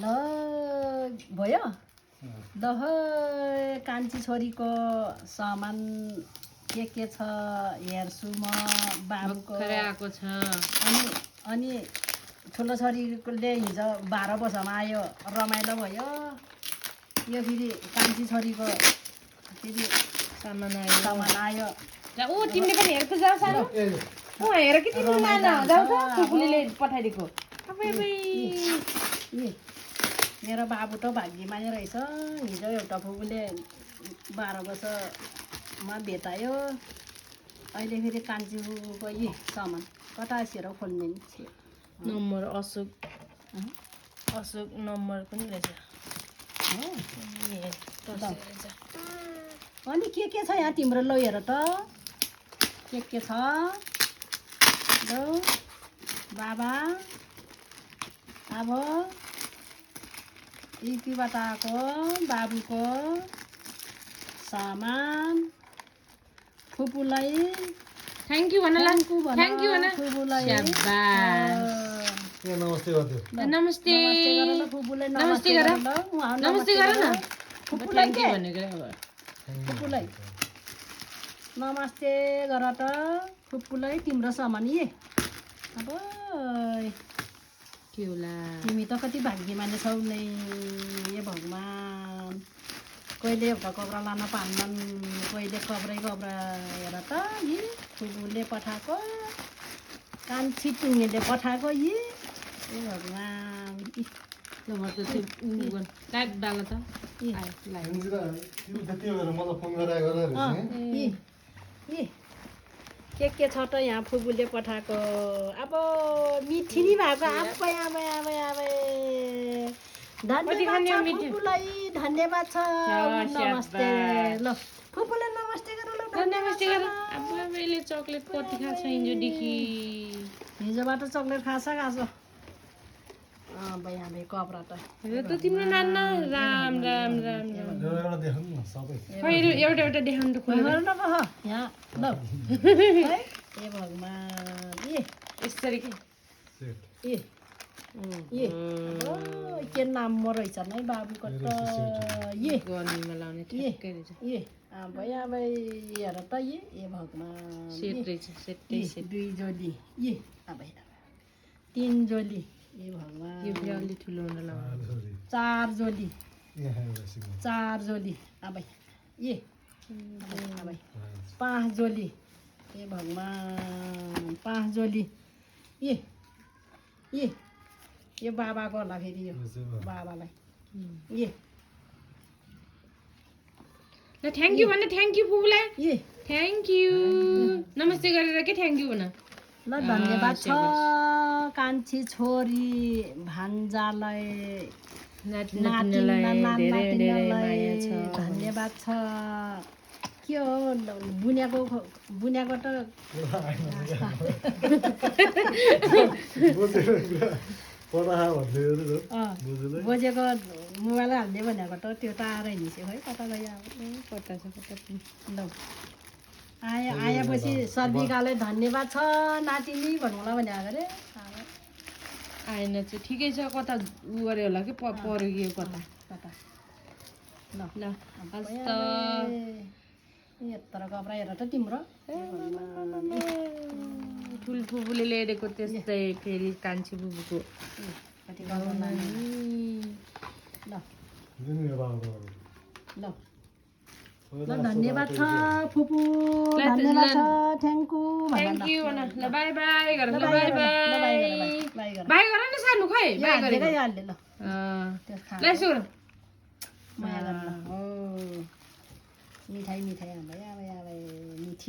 ल भयो ल कान्छी छोरीको सामान के छ हेर्छु म बाबुको आएको छ अनि ठुलो छोरीले हिजो 12 वर्षमा आयो रमाइलो भयो यो फेरि कान्छी छोरीको फेरि सामान आयो ऊ तिमीले पनि हेर्को जाऊ सानो हेर कि तिमीले लान जाऊ त फुपूले पठाइदिएको मेरो बाबु त भाग्यमानी रहेछ हिजो एउटा फुपूले 12 वर्षमा भेटायो अहिले फेरि कान्छी फुपूको सामान कता सेर खोल्ने नम्बर अशोक नम्बर पनि रहेछ अनि के छ यहाँ तिम्रो लौ हेर त के छ लौ बाबा अब युपीबाट आएको बाबुको सामान फुपूलाई थ्याङ्क यू भन थ्याङ्क यू भन फुपूलाई नमस्ते गर्दियो नमस्ते फुपूलाई नमस्ते गर नमस्ते गर न फुपूलाई के भनेको अब फुपूलाई नमस्ते गर त फुपूलाई तिम्रो सामान अब के होला तिमी त कति भाग्यमानी छौ नै हे भगवान् कहिले एउटा कपडा लान पाउँदैन कहिले कपडा हेर त फुपूले पठाएको कान्छी टुङ्गेले पठाएको हे भगवान् टाइप डाल त के छ त यहाँ फुपूले पठाएको अब मिठी नि भएको आबै धन्यवाद छ फुपूलाई धन्यवाद छ नमस्ते ल फुपूले नमस्ते गर ल नमस्ते गर अब मैले चक्लेट कति खान्छ हिजोदेखि हिजोबाट चक्लेट खाछ आबै कपडा त त तिम्रो नान्न राम राम राम एउटा देखाउनु त खोलेर यहाँ ल ए भगवान् यसरी के नाम रहेछ नै बाबुको त गर्मीमा लाउने ठिकै रहेछ आबै हेर त ए भगवान् सेट रहेछ सेटै सेट 2 जोली आबै 3 जोली ए भगवान् यो फेरि अलि ठुलो हुन लाउने 4 जोली 4 जोली आबै 5 जोली ए भगवान् 5 जोली यो बाबाको होला फेरि यो बाबालाई ल थ्याङ्क यू भन्नु थ्याङ्क यू फुपूलाई थ्याङ्क यू नमस्ते गरेर के थ्याङ्क यू भन ल धन्यवाद छ कान्छी छोरी भान्जालाई नातिनीलाई धेरै धेरै माया छ धन्यवाद छ के हो बुनेको त बोजेको मोबाइल हाल्ने भनेको त त्यो त आएर हिँड्यो है कता गयो कता छ ल आएपछि सर्विकालाई धन्यवाद छ नातिनी भन्नुलाई भनेको अरे आएन चाहिँ ठिकै छ कता उ गऱ्यो होला कि पर्यो कता ल ल हस् त यत्रो कपडा हेर त तिम्रो ठुल फुपूले ल्याइदिएको त्यस्तै फेरि कान्छी फुपूको कति ल धन्यवाद छ फुपू धन्यवाद छ थ्याङ्क यू भन ल बाई बाई गर ल बाई बाई बाई गर न सानो खै बाई गरेको हाल्ले ल ल यसो गर माया गर्न हो मिठाई हाल्दै